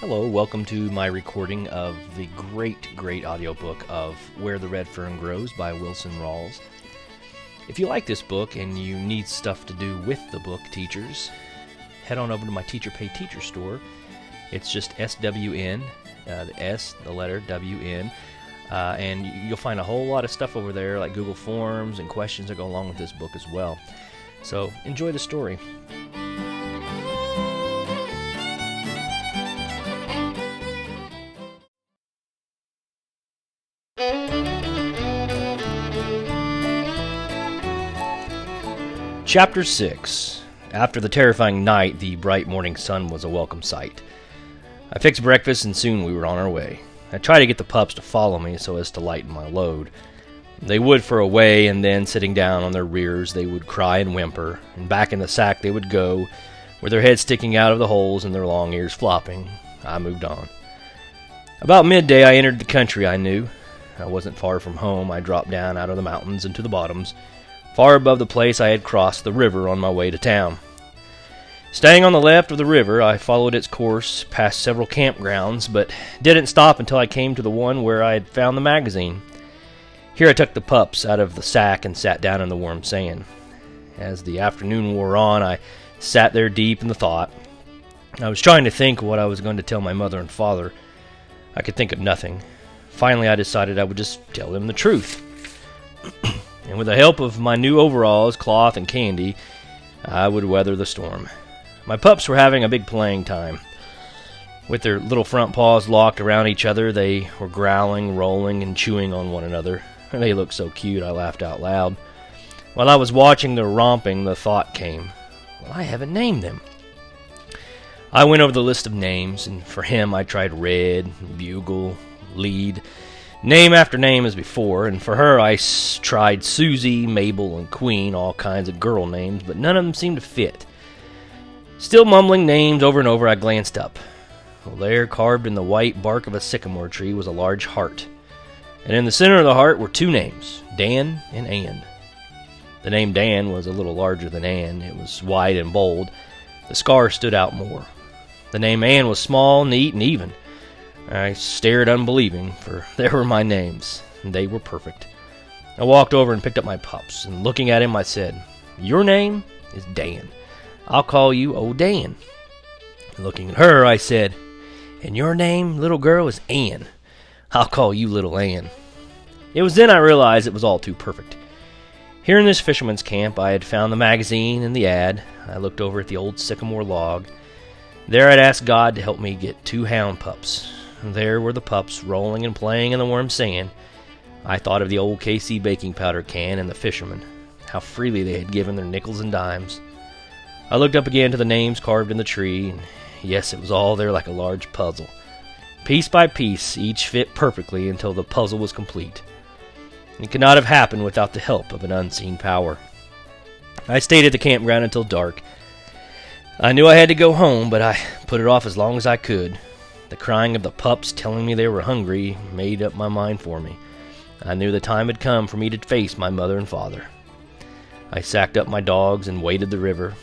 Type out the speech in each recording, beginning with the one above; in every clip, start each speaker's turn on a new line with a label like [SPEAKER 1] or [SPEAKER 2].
[SPEAKER 1] Hello, welcome to my recording of the great audiobook of Where the Red Fern Grows by Wilson Rawls. If you like this book and you need stuff to do with the book, teachers, head on over to my Teacher Pay Teacher store. It's just SWN, the S, the letter WN, and you'll find a whole lot of stuff over there like Google Forms and questions that go along with this book as well. So enjoy the story. Chapter 6. After the terrifying night, the bright morning sun was a welcome sight. I fixed breakfast and soon we were on our way. I tried to get the pups to follow me so as to lighten my load. They would for a way, and then sitting down on their rears they would cry and whimper, and back in the sack they would go, with their heads sticking out of the holes and their long ears flopping. I moved on. About midday I entered the country I knew. I wasn't far from home. I dropped down out of the mountains into the bottoms, far above the place I had crossed the river on my way to town. Staying on the left of the river, I followed its course past several campgrounds, but didn't stop until I came to the one where I had found the magazine. Here I took the pups out of the sack and sat down in the warm sand. As the afternoon wore on, I sat there deep in the thought. I was trying to think what I was going to tell my mother and father. I could think of nothing. Finally, I decided I would just tell them the truth. And with the help of my new overalls, cloth, and candy, I would weather the storm. My pups were having a big playing time. With their little front paws locked around each other, they were growling, rolling, and chewing on one another. They looked so cute, I laughed out loud. While I was watching their romping, the thought came, well, I haven't named them. I went over the list of names, and for him I tried Red, Bugle, Lead, name after name as before, and for her I tried Susie, Mabel, and Queen, all kinds of girl names, but none of them seemed to fit. Still mumbling names over and over, I glanced up. Well, there, carved in the white bark of a sycamore tree, was a large heart. And in the center of the heart were two names, Dan and Ann. The name Dan was a little larger than Ann. It was white and bold. The scar stood out more. The name Ann was small, neat, and even. I stared unbelieving, for there were my names, and they were perfect. I walked over and picked up my pups, and looking at him I said, your name is Dan. I'll call you Old Dan. And looking at her I said, and your name, little girl, is Ann. I'll call you Little Ann. It was then I realized it was all too perfect. Here in this fisherman's camp I had found the magazine and the ad. I looked over at the old sycamore log. There I'd asked God to help me get 2 hound pups. There were the pups rolling and playing in the warm sand. I thought of the old KC baking powder can and the fishermen, how freely they had given their nickels and dimes. I looked up again to the names carved in the tree, and yes, it was all there like a large puzzle. Piece by piece, each fit perfectly until the puzzle was complete. It could not have happened without the help of an unseen power. I stayed at the campground until dark. I knew I had to go home, but I put it off as long as I could. The crying of the pups telling me they were hungry made up my mind for me. I knew the time had come for me to face my mother and father. I sacked up my dogs and waded the river.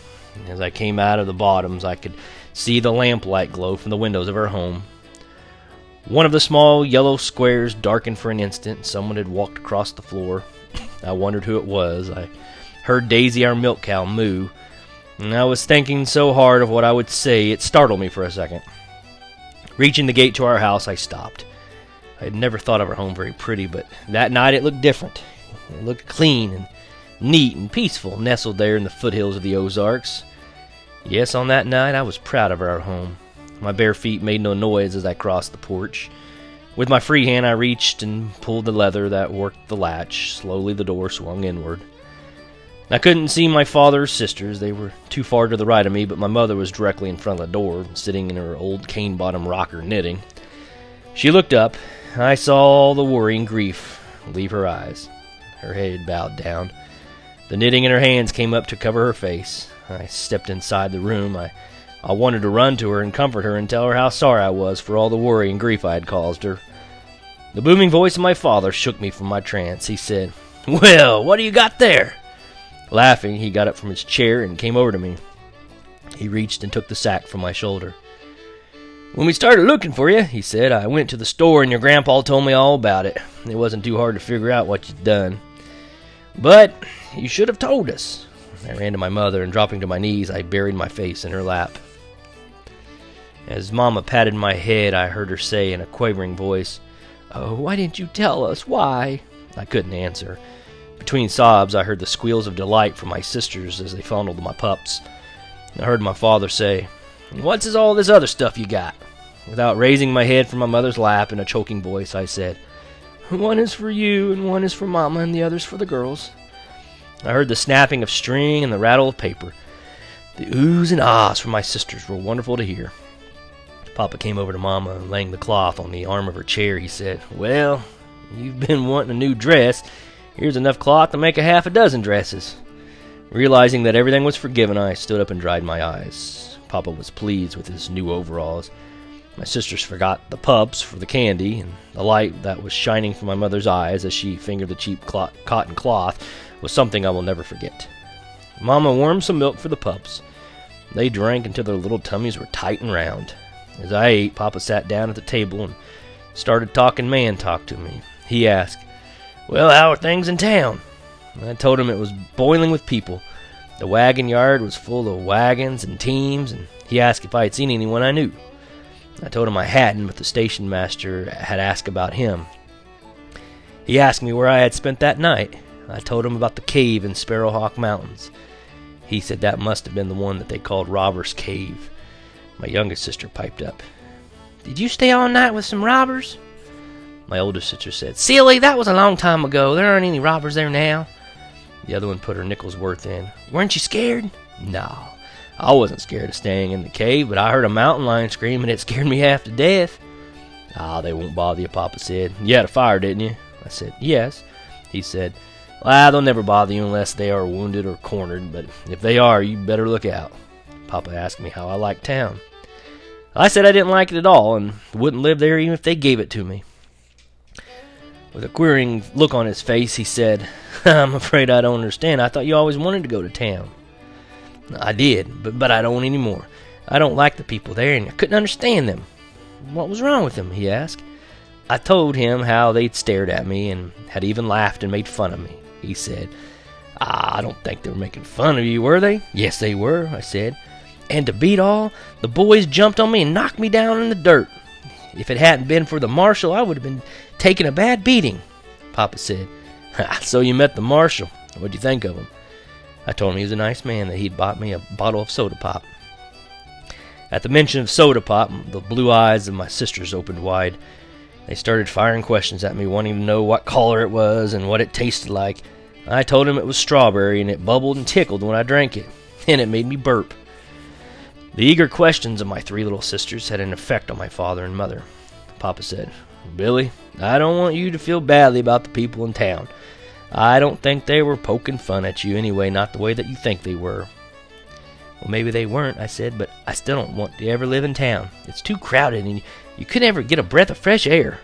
[SPEAKER 1] As I came out of the bottoms, I could see the lamplight glow from the windows of our home. One of the small yellow squares darkened for an instant. Someone had walked across the floor. I wondered who it was. I heard Daisy, our milk cow, moo, and I was thinking so hard of what I would say, it startled me for a second. Reaching the gate to our house, I stopped. I had never thought of our home very pretty, but that night it looked different. It looked clean and neat and peaceful, nestled there in the foothills of the Ozarks. Yes, on that night I was proud of our home. My bare feet made no noise as I crossed the porch. With my free hand I reached and pulled the lever that worked the latch. Slowly the door swung inward. I couldn't see my father or sisters. They were too far to the right of me, but my mother was directly in front of the door, sitting in her old cane-bottom rocker knitting. She looked up. I saw all the worry and grief leave her eyes. Her head bowed down. The knitting in her hands came up to cover her face. I stepped inside the room. I wanted to run to her and comfort her and tell her how sorry I was for all the worry and grief I had caused her. The booming voice of my father shook me from my trance. He said, "Well, what do you got there?" Laughing, he got up from his chair and came over to me. He reached and took the sack from my shoulder. "When we started looking for you," he said, "I went to the store and your grandpa told me all about it. It wasn't too hard to figure out what you'd done. But you should have told us." I ran to my mother, and dropping to my knees, I buried my face in her lap. As Mama patted my head, I heard her say in a quavering voice, "Oh, why didn't you tell us? Why?" I couldn't answer. Between sobs, I heard the squeals of delight from my sisters as they fondled my pups. I heard my father say, "What's all this other stuff you got?" Without raising my head from my mother's lap, in a choking voice, I said, "One is for you, and one is for Mama, and the other's for the girls." I heard the snapping of string and the rattle of paper. The oohs and ahs from my sisters were wonderful to hear. Papa came over to Mama, and laying the cloth on the arm of her chair, he said, "Well, you've been wanting a new dress. Here's enough cloth to make a half a dozen dresses." Realizing that everything was forgiven, I stood up and dried my eyes. Papa was pleased with his new overalls. My sisters forgot the pups for the candy, and the light that was shining from my mother's eyes as she fingered the cheap cotton cloth was something I will never forget. Mama warmed some milk for the pups. They drank until their little tummies were tight and round. As I ate, Papa sat down at the table and started talking man talk to me. He asked, "Well, how are things in town?" I told him it was boiling with people. The wagon yard was full of wagons and teams, and he asked if I had seen anyone I knew. I told him I hadn't, but the station master had asked about him. He asked me where I had spent that night. I told him about the cave in Sparrowhawk Mountains. He said that must have been the one that they called Robber's Cave. My youngest sister piped up, "Did you stay all night with some robbers?" My oldest sister said, "Silly, that was a long time ago. There aren't any robbers there now." The other one put her nickel's worth in. "Weren't you scared?" "No, I wasn't scared of staying in the cave, but I heard a mountain lion scream and it scared me half to death." "Ah, they won't bother you," Papa said. "You had a fire, didn't you?" I said, "Yes." He said, "Well, they'll never bother you unless they are wounded or cornered, but if they are, you better look out." Papa asked me how I liked town. I said I didn't like it at all and wouldn't live there even if they gave it to me. With a queering look on his face, he said, "I'm afraid I don't understand. I thought you always wanted to go to town." "I did, but I don't anymore. I don't like the people there, and I couldn't understand them." "What was wrong with them?" he asked. I told him how they'd stared at me and had even laughed and made fun of me. He said, "I don't think they were making fun of you, were they?" "Yes, they were," I said. "And to beat all, the boys jumped on me and knocked me down in the dirt. If it hadn't been for the marshal, I would have been taking a bad beating." Papa said, "So you met the marshal. What'd you think of him?" I told him he was a nice man, that he'd bought me a bottle of soda pop. At the mention of soda pop, the blue eyes of my sisters opened wide. They started firing questions at me, wanting to know what color it was and what it tasted like. I told him it was strawberry, and it bubbled and tickled when I drank it, and it made me burp. The eager questions of my three little sisters had an effect on my father and mother. Papa said, "Billy, I don't want you to feel badly about the people in town. I don't think they were poking fun at you anyway, not the way that you think they were." "Well, maybe they weren't," I said, "but I still don't want to ever live in town. It's too crowded, and you could never get a breath of fresh air."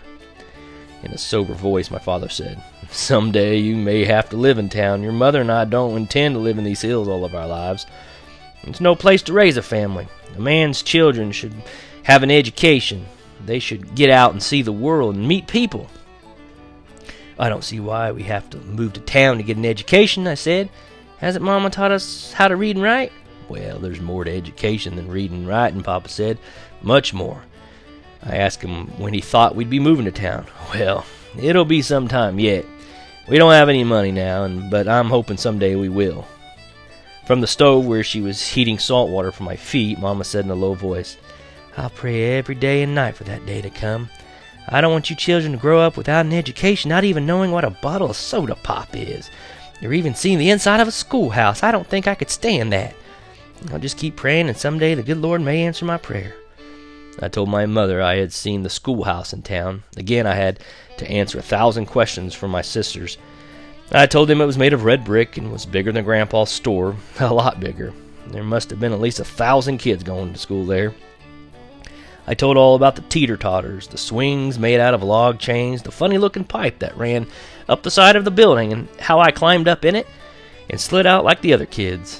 [SPEAKER 1] In a sober voice, my father said, "Someday you may have to live in town. Your mother and I don't intend to live in these hills all of our lives. It's no place to raise a family. A man's children should have an education. They should get out and see the world and meet people." "I don't see why we have to move to town to get an education," I said. "Hasn't Mama taught us how to read and write?" "Well, there's more to education than reading and writing," Papa said. "Much more." I asked him when he thought we'd be moving to town. "Well, it'll be some time yet. We don't have any money now, but I'm hoping someday we will." From the stove where she was heating salt water for my feet, Mama said in a low voice, "I'll pray every day and night for that day to come. I don't want you children to grow up without an education, not even knowing what a bottle of soda pop is, or even seeing the inside of a schoolhouse. I don't think I could stand that. I'll just keep praying, and someday the good Lord may answer my prayer." I told my mother I had seen the schoolhouse in town. Again, I had to answer 1,000 questions from my sisters. I told them it was made of red brick and was bigger than Grandpa's store, a lot bigger. There must have been at least 1,000 kids going to school there. I told all about the teeter-totters, the swings made out of log chains, the funny-looking pipe that ran up the side of the building, and how I climbed up in it and slid out like the other kids.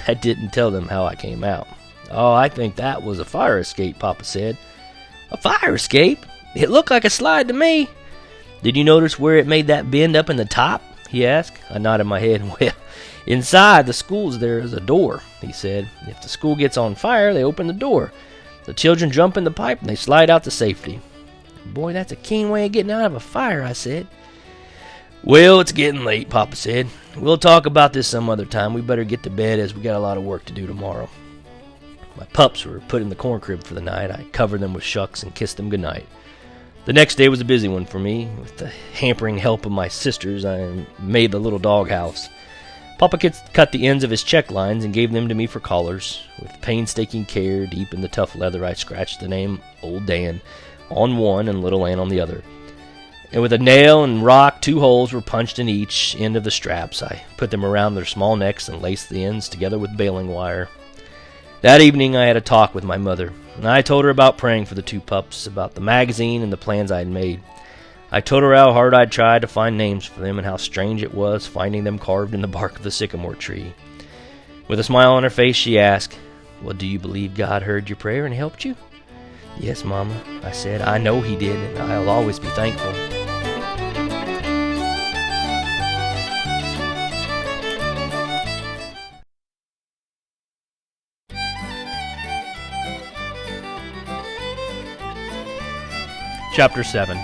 [SPEAKER 1] I didn't tell them how I came out. "Oh, I think that was a fire escape," Papa said. "A fire escape? It looked like a slide to me." "Did you notice where it made that bend up in the top?" he asked. I nodded my head. "Well, inside the schools there is a door," he said. "If the school gets on fire, they open the door. The children jump in the pipe and they slide out to safety." "Boy, that's a keen way of getting out of a fire," I said. "Well, it's getting late," Papa said. "We'll talk about this some other time. We better get to bed as we got a lot of work to do tomorrow." My pups were put in the corn crib for the night. I covered them with shucks and kissed them goodnight. The next day was a busy one for me. With the hampering help of my sisters, I made the little doghouse. Papa cut the ends of his check lines and gave them to me for collars. With painstaking care, deep in the tough leather, I scratched the name Old Dan on one and Little Ann on the other. And with a nail and rock, 2 holes were punched in each end of the straps. I put them around their small necks and laced the ends together with baling wire. That evening I had a talk with my mother. I told her about praying for the 2 pups, about the magazine and the plans I had made. I told her how hard I'd tried to find names for them and how strange it was finding them carved in the bark of the sycamore tree. With a smile on her face, she asked, "Well, do you believe God heard your prayer and helped you?" "Yes, Mama," I said. "I know He did, and I'll always be thankful." Chapter 7.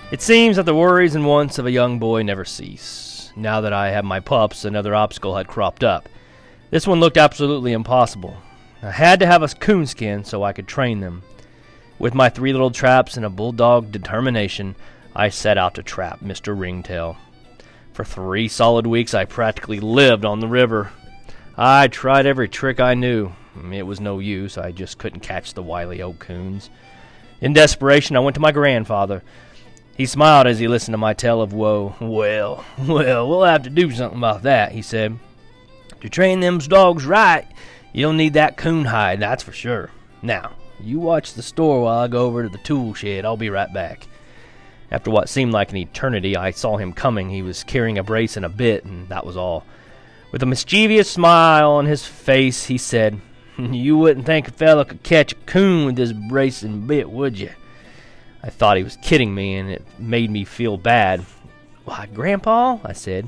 [SPEAKER 1] It seems that the worries and wants of a young boy never cease. Now that I had my pups, another obstacle had cropped up. This one looked absolutely impossible. I had to have a coonskin so I could train them. With my 3 little traps and a bulldog determination, I set out to trap Mr. Ringtail. For 3 solid weeks, I practically lived on the river. I tried every trick I knew. It was no use. I just couldn't catch the wily old coons. In desperation, I went to my grandfather. He smiled as he listened to my tale of woe. Well, we'll have to do something about that," he said. "To train them dogs right, you'll need that coon hide, that's for sure. Now, you watch the store while I go over to the tool shed. I'll be right back." After what seemed like an eternity, I saw him coming. He was carrying a brace and a bit, and that was all. With a mischievous smile on his face, he said, "You wouldn't think a fellow could catch a coon with this brace and bit, would you?" I thought he was kidding me, and it made me feel bad. "Why, Grandpa," I said,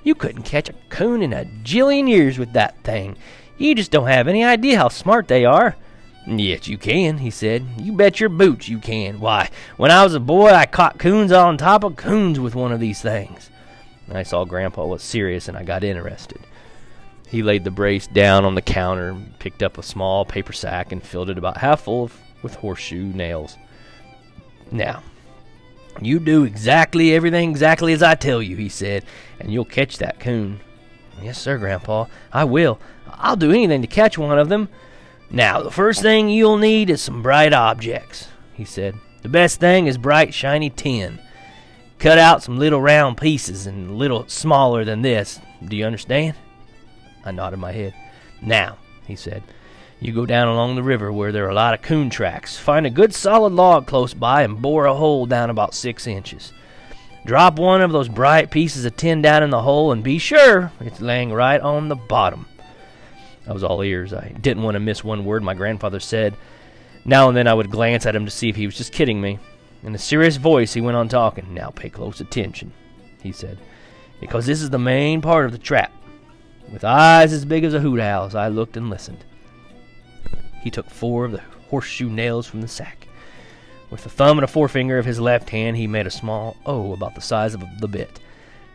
[SPEAKER 1] "you couldn't catch a coon in a jillion years with that thing. You just don't have any idea how smart they are." "Yes, you can," he said. "You bet your boots you can. Why, when I was a boy, I caught coons on top of coons with one of these things." I saw Grandpa was serious, and I got interested. He laid the brace down on the counter, picked up a small paper sack, and filled it about half full with horseshoe nails. "Now, you do everything exactly as I tell you," he said, "and you'll catch that coon." "Yes, sir, Grandpa, I will. I'll do anything to catch one of them." "Now, the first thing you'll need is some bright objects," he said. "The best thing is bright, shiny tin. Cut out some little round pieces and a little smaller than this. Do you understand?" I nodded my head. "Now," he said, "you go down along the river where there are a lot of coon tracks. Find a good solid log close by and bore a hole down about 6 inches. Drop one of those bright pieces of tin down in the hole and be sure it's laying right on the bottom." I was all ears. I didn't want to miss one word my grandfather said. Now and then I would glance at him to see if he was just kidding me. In a serious voice he went on talking. "Now pay close attention," he said, "because this is the main part of the trap." With eyes as big as a hoot owl's, I looked and listened. He took 4 of the horseshoe nails from the sack. With the thumb and a forefinger of his left hand, he made a small O about the size of the bit,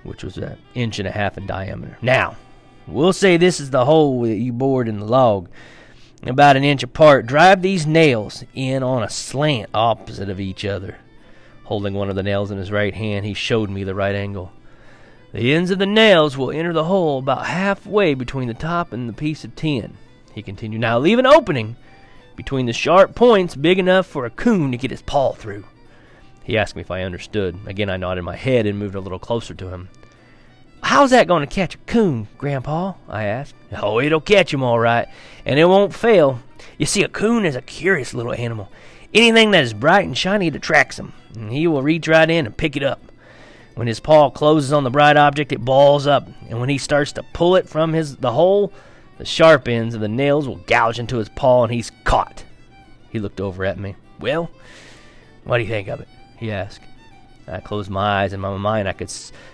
[SPEAKER 1] which was 1.5 inches in diameter. "Now, we'll say this is the hole that you bored in the log. About 1 inch apart, drive these nails in on a slant opposite of each other." Holding one of the nails in his right hand, he showed me the right angle. "The ends of the nails will enter the hole about halfway between the top and the piece of tin," he continued. "Now leave an opening between the sharp points big enough for a coon to get his paw through." He asked me if I understood. Again I nodded my head and moved a little closer to him. "How's that going to catch a coon, Grandpa?" I asked. "Oh, it'll catch him all right, and it won't fail. You see, a coon is a curious little animal. Anything that is bright and shiny, it attracts him, and he will reach right in and pick it up. When his paw closes on the bright object, it balls up, and when he starts to pull it from the hole, the sharp ends of the nails will gouge into his paw, and he's caught." He looked over at me. "Well, what do you think of it?" he asked. I closed my eyes. In my mind, I could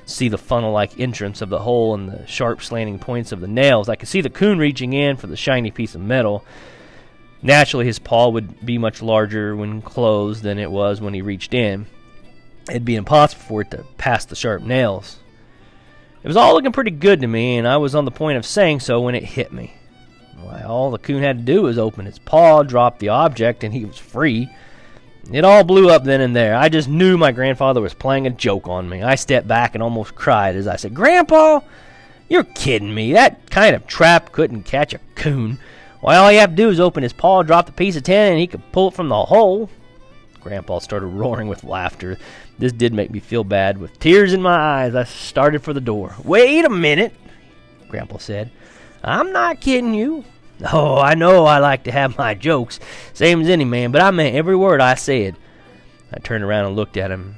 [SPEAKER 1] see the funnel-like entrance of the hole and the sharp slanting points of the nails. I could see the coon reaching in for the shiny piece of metal. Naturally, his paw would be much larger when closed than it was when he reached in. It'd be impossible for it to pass the sharp nails. It was all looking pretty good to me, and I was on the point of saying so when it hit me. Why, all the coon had to do was open his paw, drop the object, and he was free. It all blew up then and there. I just knew my grandfather was playing a joke on me. I stepped back and almost cried as I said, "Grandpa, you're kidding me. That kind of trap couldn't catch a coon. Why, all you have to do is open his paw, drop the piece of tin, and he could pull it from the hole." Grandpa started roaring with laughter. This did make me feel bad. With tears in my eyes, I started for the door. "Wait a minute," Grandpa said. "I'm not kidding you. Oh, I know I like to have my jokes, same as any man, but I meant every word I said." I turned around and looked at him.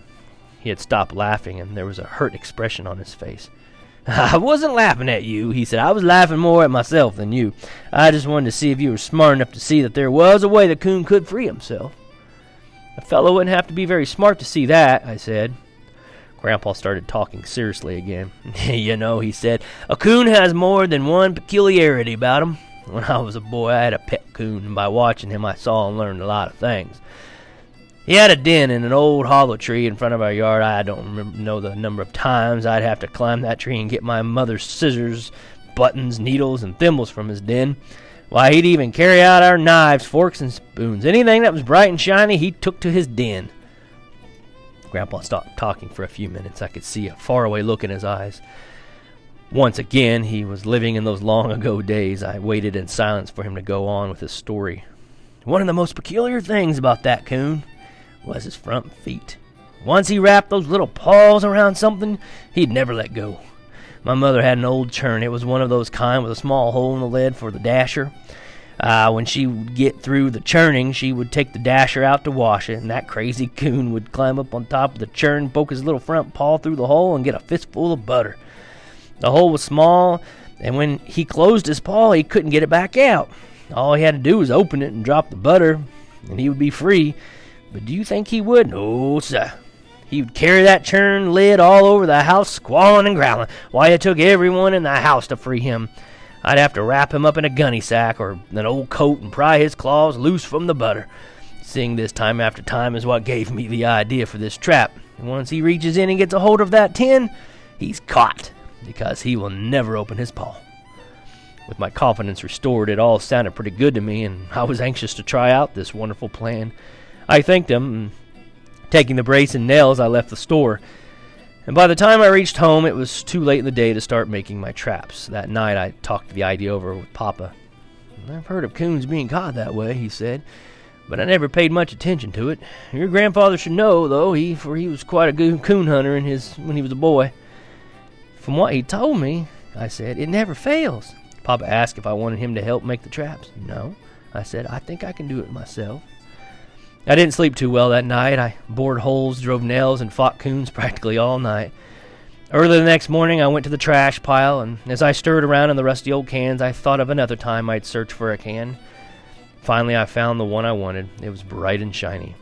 [SPEAKER 1] He had stopped laughing, and there was a hurt expression on his face. "I wasn't laughing at you," he said. "I was laughing more at myself than you. I just wanted to see if you were smart enough to see that there was a way the coon could free himself." "A fellow wouldn't have to be very smart to see that," I said. Grandpa started talking seriously again. "You know," he said, "a coon has more than one peculiarity about him. When I was a boy, I had a pet coon, and by watching him, I saw and learned a lot of things. He had a den in an old hollow tree in front of our yard. I don't know the number of times I'd have to climb that tree and get my mother's scissors, buttons, needles, and thimbles from his den. Why, he'd even carry out our knives, forks, and spoons. Anything that was bright and shiny, he took to his den." Grandpa stopped talking for a few minutes. I could see a faraway look in his eyes. Once again, he was living in those long-ago days. I waited in silence for him to go on with his story. "One of the most peculiar things about that coon was his front feet. Once he wrapped those little paws around something, he'd never let go. My mother had an old churn. It was one of those kind with a small hole in the lid for the dasher. When she would get through the churning, she would take the dasher out to wash it, and that crazy coon would climb up on top of the churn, poke his little front paw through the hole, and get a fistful of butter. The hole was small, and when he closed his paw, he couldn't get it back out. All he had to do was open it and drop the butter, and he would be free. But do you think he would? No, sir. He would carry that churn lid all over the house, squalling and growling. Why, it took everyone in the house to free him. I'd have to wrap him up in a gunny sack or an old coat and pry his claws loose from the butter. Seeing this time after time is what gave me the idea for this trap. And once he reaches in and gets a hold of that tin, he's caught, because he will never open his paw." With my confidence restored, it all sounded pretty good to me, and I was anxious to try out this wonderful plan. I thanked him, and taking the brace and nails, I left the store. And by the time I reached home, it was too late in the day to start making my traps. That night, I talked the idea over with Papa. "I've heard of coons being caught that way," he said, "but I never paid much attention to it. Your grandfather should know, though, for he was quite a good coon hunter when he was a boy." "From what he told me," I said, "it never fails." Papa asked if I wanted him to help make the traps. "No," I said, "I think I can do it myself." I didn't sleep too well that night. I bored holes, drove nails, and fought coons practically all night. Early the next morning, I went to the trash pile, and as I stirred around in the rusty old cans, I thought of another time I'd search for a can. Finally, I found the one I wanted. It was bright and shiny.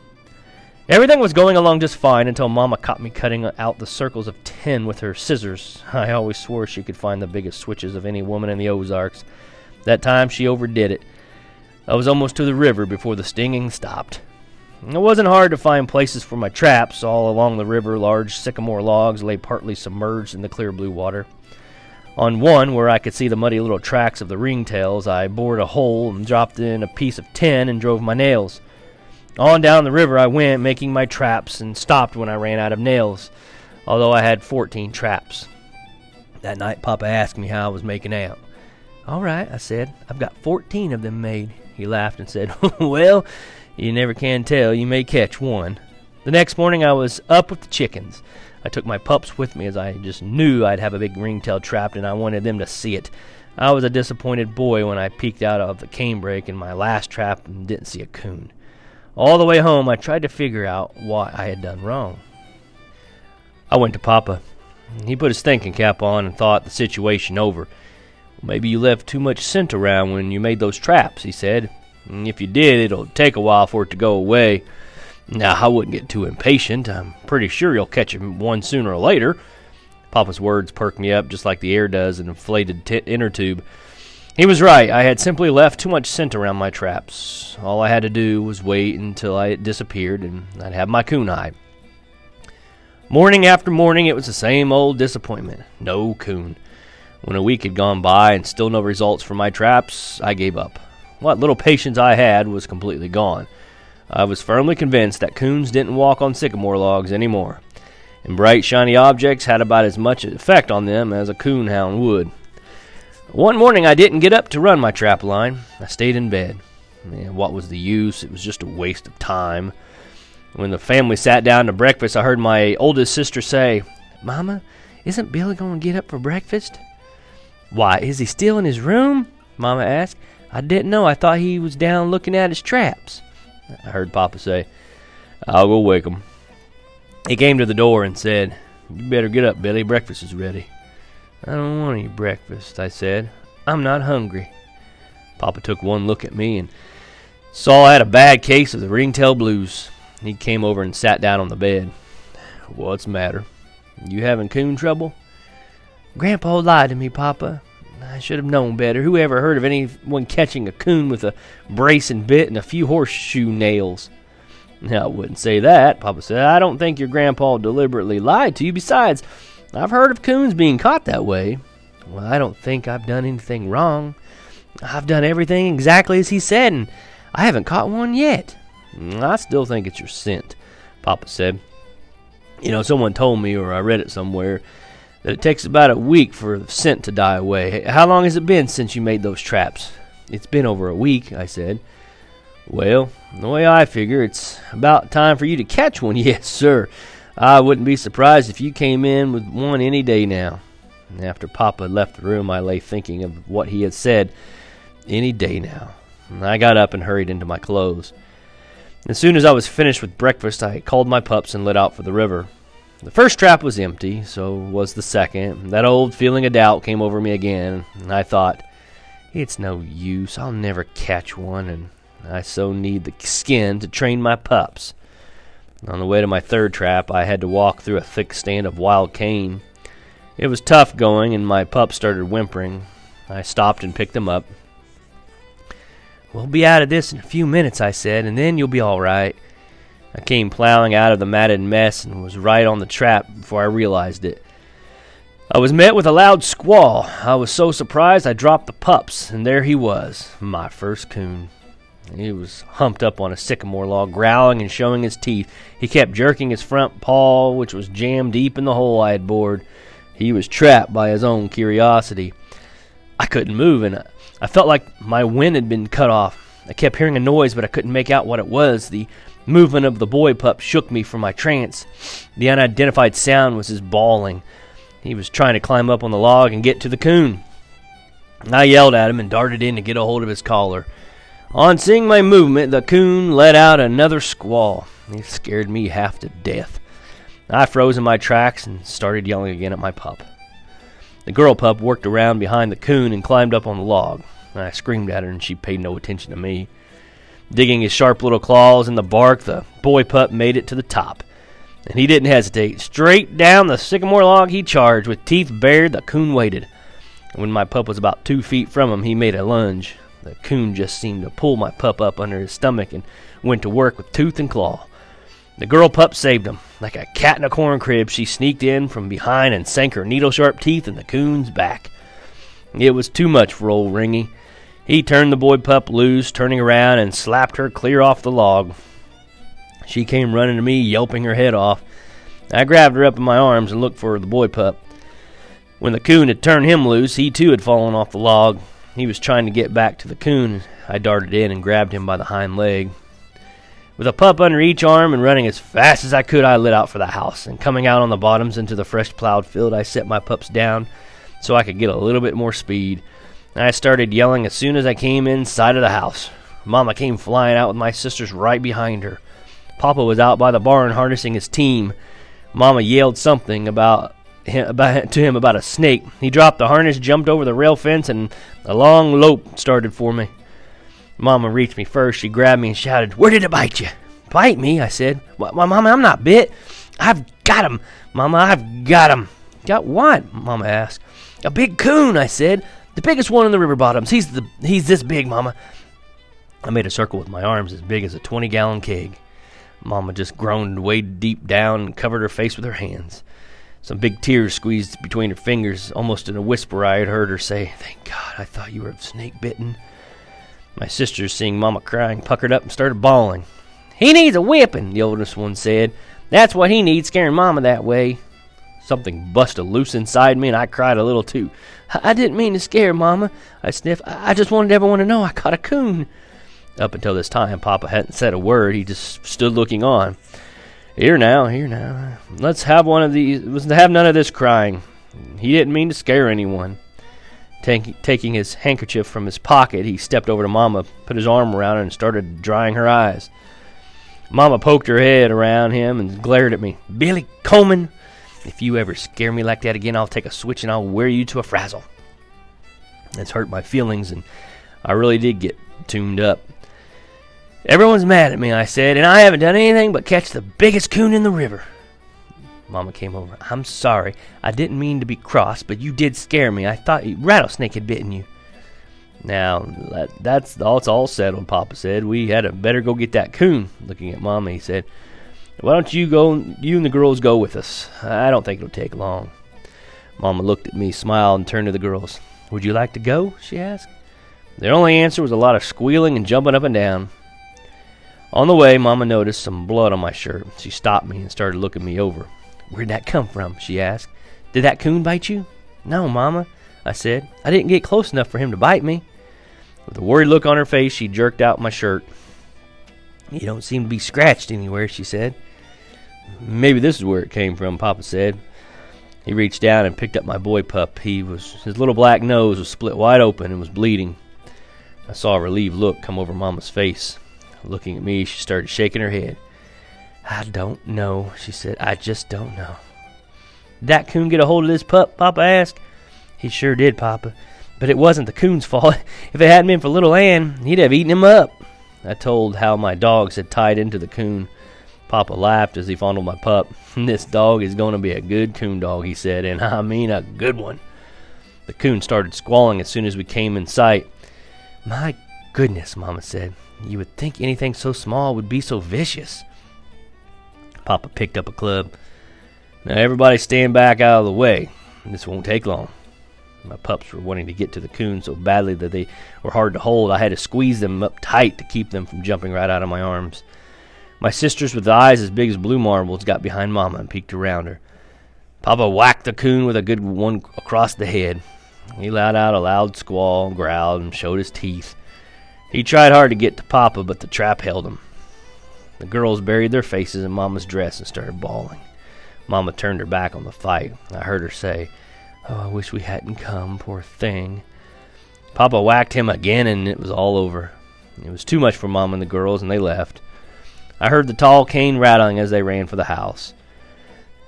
[SPEAKER 1] Everything was going along just fine until Mama caught me cutting out the circles of tin with her scissors. I always swore she could find the biggest switches of any woman in the Ozarks. That time, she overdid it. I was almost to the river before the stinging stopped. It wasn't hard to find places for my traps. All along the river, large sycamore logs lay partly submerged in the clear blue water. On one, where I could see the muddy little tracks of the ringtails, I bored a hole and dropped in a piece of tin and drove my nails. On down the river I went, making my traps, and stopped when I ran out of nails, although I had 14 traps. That night, Papa asked me how I was making out. "All right," I said, "I've got 14 of them made." He laughed and said, "Well, you never can tell. You may catch one." The next morning I was up with the chickens. I took my pups with me, as I just knew I'd have a big ringtail trapped, and I wanted them to see it. I was a disappointed boy when I peeked out of the canebrake in my last trap and didn't see a coon. All the way home, I tried to figure out what I had done wrong. I went to Papa. He put his thinking cap on and thought the situation over. "Maybe you left too much scent around when you made those traps," he said. And if you did, it'll take a while for it to go away. Now, I wouldn't get too impatient. I'm pretty sure you'll catch one sooner or later. Papa's words perked me up just like the air does an inflated inner tube. He was right. I had simply left too much scent around my traps. All I had to do was wait until it disappeared, and I'd have my coon hide. Morning after morning, it was the same old disappointment. No coon. When a week had gone by and still no results from my traps, I gave up. What little patience I had was completely gone. I was firmly convinced that coons didn't walk on sycamore logs anymore, and bright, shiny objects had about as much effect on them as a coon hound would. One morning I didn't get up to run my trap line. I stayed in bed. Man, what was the use? It was just a waste of time. When the family sat down to breakfast, I heard my oldest sister say, "Mama, isn't Billy going to get up for breakfast?" "Why, is he still in his room?" Mama asked. "I didn't know. I thought he was down looking at his traps." I heard Papa say, "I'll go wake him." He came to the door and said, "You better get up, Billy. Breakfast is ready." "I don't want any breakfast," I said. "I'm not hungry." Papa took one look at me and saw I had a bad case of the ringtail blues. He came over and sat down on the bed. "What's the matter? You having coon trouble?" "Grandpa lied to me, Papa. I should have known better. Who ever heard of anyone catching a coon with a brace and bit and a few horseshoe nails?" "Now, I wouldn't say that," Papa said. "I don't think your grandpa deliberately lied to you. Besides, I've heard of coons being caught that way." "Well, I don't think I've done anything wrong. I've done everything exactly as he said, and I haven't caught one yet." "I still think it's your scent," Papa said. "You know, someone told me, or I read it somewhere, that it takes about a week for the scent to die away. How long has it been since you made those traps?" "It's been over a week," I said. "Well, the way I figure, it's about time for you to catch one." "Yes, sir. I wouldn't be surprised if you came in with one any day now." After Papa had left the room, I lay thinking of what he had said. Any day now. I got up and hurried into my clothes. As soon as I was finished with breakfast, I called my pups and lit out for the river. The first trap was empty, so was the second. That old feeling of doubt came over me again, and I thought, it's no use. I'll never catch one, and I so need the skin to train my pups. On the way to my third trap, I had to walk through a thick stand of wild cane. It was tough going, and my pups started whimpering. I stopped and picked them up. "We'll be out of this in a few minutes," I said, "and then you'll be all right." I came plowing out of the matted mess and was right on the trap before I realized it. I was met with a loud squall. I was so surprised I dropped the pups, and there he was, my first coon. He was humped up on a sycamore log, growling and showing his teeth. He kept jerking his front paw, which was jammed deep in the hole I had bored. He was trapped by his own curiosity. I couldn't move, and I felt like my wind had been cut off. I kept hearing a noise, but I couldn't make out what it was. The movement of the boy pup shook me from my trance. The unidentified sound was his bawling. He was trying to climb up on the log and get to the coon. I yelled at him and darted in to get a hold of his collar. On seeing my movement, the coon let out another squall. It scared me half to death. I froze in my tracks and started yelling again at my pup. The girl pup worked around behind the coon and climbed up on the log. I screamed at her, and she paid no attention to me. Digging his sharp little claws in the bark, the boy pup made it to the top. And he didn't hesitate. Straight down the sycamore log he charged. With teeth bared, the coon waited. When my pup was about 2 feet from him, he made a lunge. The coon just seemed to pull my pup up under his stomach and went to work with tooth and claw. The girl pup saved him. Like a cat in a corn crib, she sneaked in from behind and sank her needle-sharp teeth in the coon's back. It was too much for old Ringy. He turned the boy pup loose, turning around, and slapped her clear off the log. She came running to me, yelping her head off. I grabbed her up in my arms and looked for the boy pup. When the coon had turned him loose, he too had fallen off the log. He was trying to get back to the coon. I darted in and grabbed him by the hind leg. With a pup under each arm and running as fast as I could, I lit out for the house. And coming out on the bottoms into the fresh plowed field, I set my pups down so I could get a little bit more speed. I started yelling as soon as I came inside of the house. Mama came flying out with my sisters right behind her. Papa was out by the barn harnessing his team. Mama yelled something to him about a snake. He dropped the harness, jumped over the rail fence, and a long lope started for me. Mama reached me first. She grabbed me and shouted, "Where did it bite you?" "Bite me?" I said. Mama, I'm not bit." "I've got him, Mama, I've got him." "Got what?" Mama asked. "A big coon," I said. "The biggest one in the river bottoms. He's this big, Mama." I made a circle with my arms as big as a 20-gallon keg. Mama just groaned and waded deep down and covered her face with her hands. Some big tears squeezed between her fingers. Almost in a whisper I had heard her say, "Thank God, I thought you were snake-bitten." My sisters, seeing Mama crying, puckered up and started bawling. "He needs a whipping," the oldest one said. "That's what he needs, scaring Mama that way." Something busted loose inside me, and I cried a little too. "I didn't mean to scare Mama," I sniffed. "I just wanted everyone to know I caught a coon." Up until this time, Papa hadn't said a word. He just stood looking on. Here now. Let's have one of these. Let's have none of this crying." He didn't mean to scare anyone. Taking his handkerchief from his pocket, he stepped over to Mama, put his arm around her, and started drying her eyes. Mama poked her head around him and glared at me. "Billy Coleman, if you ever scare me like that again, I'll take a switch and I'll wear you to a frazzle." It's hurt my feelings, and I really did get tuned up. "Everyone's mad at me," I said, "and I haven't done anything but catch the biggest coon in the river." Mama came over. "I'm sorry. I didn't mean to be cross, but you did scare me. I thought a rattlesnake had bitten you." "Now, that's all settled," Papa said. "We had better go get that coon." Looking at Mama, he said, "Why don't you and the girls go with us? I don't think it'll take long." Mama looked at me, smiled, and turned to the girls. "Would you like to go?" she asked. Their only answer was a lot of squealing and jumping up and down. On the way, Mama noticed some blood on my shirt. She stopped me and started looking me over. "Where'd that come from?" she asked. "Did that coon bite you?" "No, Mama," I said. "I didn't get close enough for him to bite me." With a worried look on her face, she jerked out my shirt. "You don't seem to be scratched anywhere," she said. "Maybe this is where it came from," Papa said. He reached down and picked up my boy pup. His little black nose was split wide open and was bleeding. I saw a relieved look come over Mama's face. Looking at me, she started shaking her head. "I don't know," she said. "I just don't know." "Did that coon get a hold of this pup?" Papa asked. "He sure did, Papa. But it wasn't the coon's fault. If it hadn't been for little Ann, he'd have eaten him up." I told how my dogs had tied into the coon. Papa laughed as he fondled my pup. "This dog is going to be a good coon dog," he said, "and I mean a good one." The coon started squalling as soon as we came in sight. "My goodness," Mama said. "You would think anything so small would be so vicious." Papa picked up a club. "Now everybody stand back out of the way. This won't take long." My pups were wanting to get to the coon so badly that they were hard to hold. I had to squeeze them up tight to keep them from jumping right out of my arms. My sisters, with eyes as big as blue marbles, got behind Mama and peeked around her. Papa whacked the coon with a good one across the head. He let out a loud squall, growled, and showed his teeth. He tried hard to get to Papa, but the trap held him. The girls buried their faces in Mama's dress and started bawling. Mama turned her back on the fight. I heard her say, "Oh, I wish we hadn't come, poor thing." Papa whacked him again, and it was all over. It was too much for Mama and the girls, and they left. I heard the tall cane rattling as they ran for the house.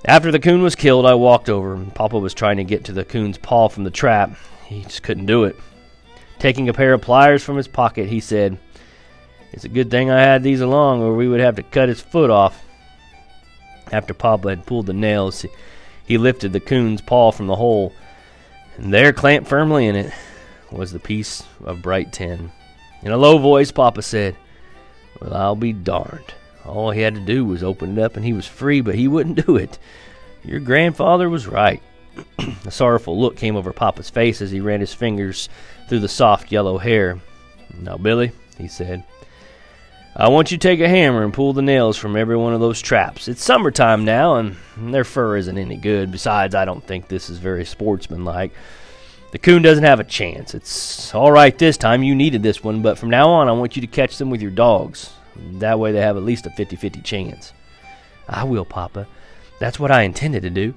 [SPEAKER 1] After the coon was killed, I walked over, and Papa was trying to get to the coon's paw from the trap. He just couldn't do it. Taking a pair of pliers from his pocket, he said, "It's a good thing I had these along, or we would have to cut his foot off." After Papa had pulled the nails, he lifted the coon's paw from the hole, and there, clamped firmly in it, was the piece of bright tin. In a low voice, Papa said, "Well, I'll be darned. All he had to do was open it up, and he was free, but he wouldn't do it. Your grandfather was right." A sorrowful look came over Papa's face as he ran his fingers through the soft yellow hair. "Now, Billy," he said, "I want you to take a hammer and pull the nails from every one of those traps. It's summertime now, and their fur isn't any good. Besides, I don't think this is very sportsmanlike. The coon doesn't have a chance. It's all right this time. You needed this one, but from now on, I want you to catch them with your dogs. That way they have at least a 50-50 chance." "I will, Papa. That's what I intended to do."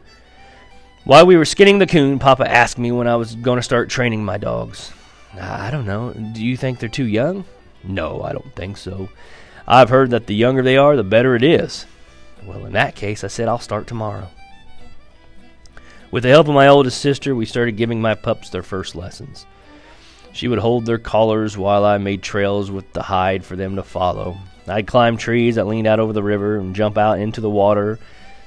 [SPEAKER 1] While we were skinning the coon, Papa asked me when I was going to start training my dogs. "I don't know. Do you think they're too young?" "No, I don't think so. I've heard that the younger they are, the better it is." "Well, in that case," I said, "I'll start tomorrow." With the help of my oldest sister, we started giving my pups their first lessons. She would hold their collars while I made trails with the hide for them to follow. I'd climb trees that leaned out over the river and jump out into the water,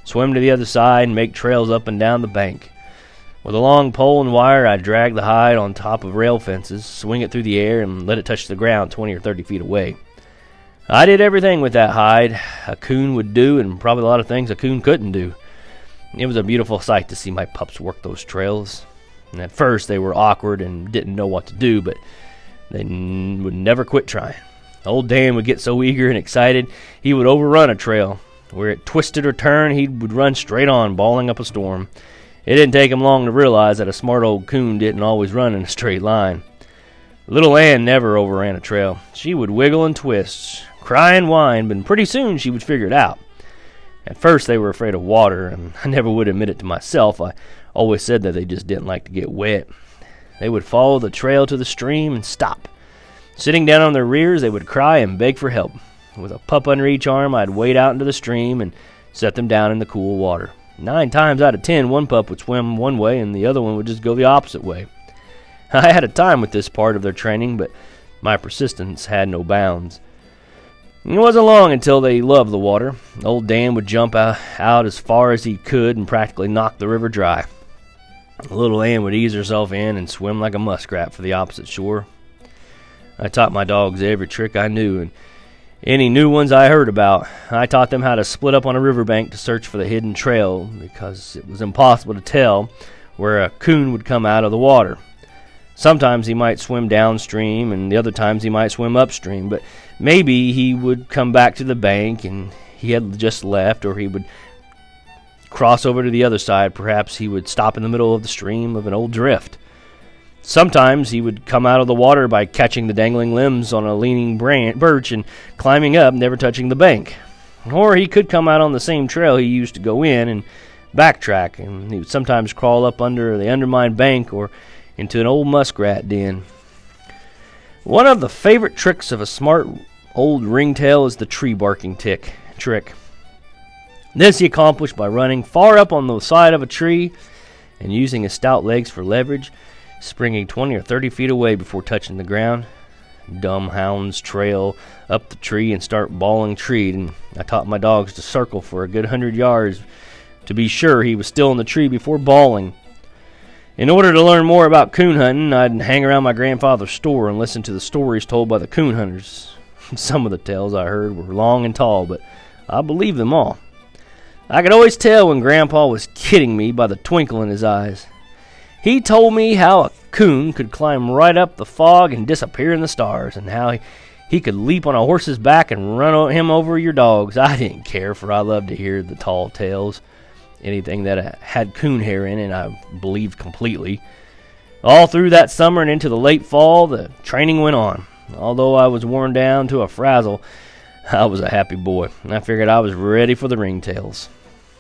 [SPEAKER 1] swim to the other side, and make trails up and down the bank. With a long pole and wire, I'd drag the hide on top of rail fences, swing it through the air, and let it touch the ground 20 or 30 feet away. I did everything with that hide a coon would do, and probably a lot of things a coon couldn't do. It was a beautiful sight to see my pups work those trails. And at first, they were awkward and didn't know what to do, but they would never quit trying. Old Dan would get so eager and excited, he would overrun a trail. Where it twisted or turned, he would run straight on, bawling up a storm. It didn't take him long to realize that a smart old coon didn't always run in a straight line. Little Ann never overran a trail. She would wiggle and twist, cry and whine, but pretty soon she would figure it out. At first they were afraid of water, and I never would admit it to myself. I always said that they just didn't like to get wet. They would follow the trail to the stream and stop. Sitting down on their rears, they would cry and beg for help. With a pup under each arm, I'd wade out into the stream and set them down in the cool water. 9 times out of 10, one pup would swim one way and the other one would just go the opposite way. I had a time with this part of their training, but my persistence had no bounds. It wasn't long until they loved the water. Old Dan would jump out as far as he could and practically knock the river dry. Little Ann would ease herself in and swim like a muskrat for the opposite shore. I taught my dogs every trick I knew, and any new ones I heard about. I taught them how to split up on a riverbank to search for the hidden trail, because it was impossible to tell where a coon would come out of the water. Sometimes he might swim downstream, and the other times he might swim upstream, but maybe he would come back to the bank and he had just left, or he would cross over to the other side. Perhaps he would stop in the middle of the stream of an old drift. Sometimes he would come out of the water by catching the dangling limbs on a leaning birch and climbing up, never touching the bank. Or he could come out on the same trail he used to go in and backtrack, and he would sometimes crawl up under the undermined bank or into an old muskrat den. One of the favorite tricks of a smart old ringtail is the tree barking trick. This he accomplished by running far up on the side of a tree and using his stout legs for leverage, springing 20 or 30 feet away before touching the ground. Dumb hounds trail up the tree and start bawling treat, and I taught my dogs to circle for a good 100 yards to be sure he was still in the tree before bawling. In order to learn more about coon hunting, I'd hang around my grandfather's store and listen to the stories told by the coon hunters. Some of the tales I heard were long and tall, but I believed them all. I could always tell when Grandpa was kidding me by the twinkle in his eyes. He told me how a coon could climb right up the fog and disappear in the stars, and how he could leap on a horse's back and run him over your dogs. I didn't care, for I loved to hear the tall tales. Anything that had coon hair in it, I believed completely. All through that summer and into the late fall, the training went on. Although I was worn down to a frazzle, I was a happy boy, and I figured I was ready for the ringtails.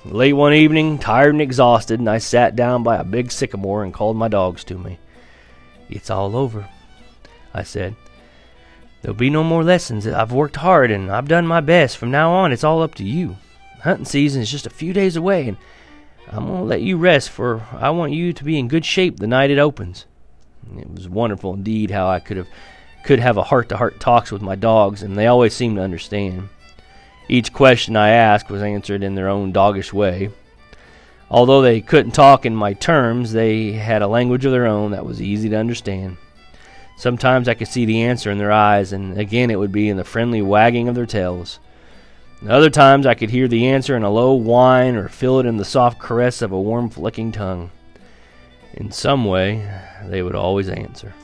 [SPEAKER 1] Late one evening, tired and exhausted, and I sat down by a big sycamore and called my dogs to me. "It's all over," I said. "There'll be no more lessons. I've worked hard, and I've done my best. From now on, it's all up to you. Hunting season is just a few days away, and I'm going to let you rest, for I want you to be in good shape the night it opens." It was wonderful indeed how I could have a heart-to-heart talks with my dogs, and they always seemed to understand. Each question I asked was answered in their own doggish way. Although they couldn't talk in my terms, they had a language of their own that was easy to understand. Sometimes I could see the answer in their eyes, and again it would be in the friendly wagging of their tails. Other times I could hear the answer in a low whine or feel it in the soft caress of a warm flicking tongue. In some way, they would always answer.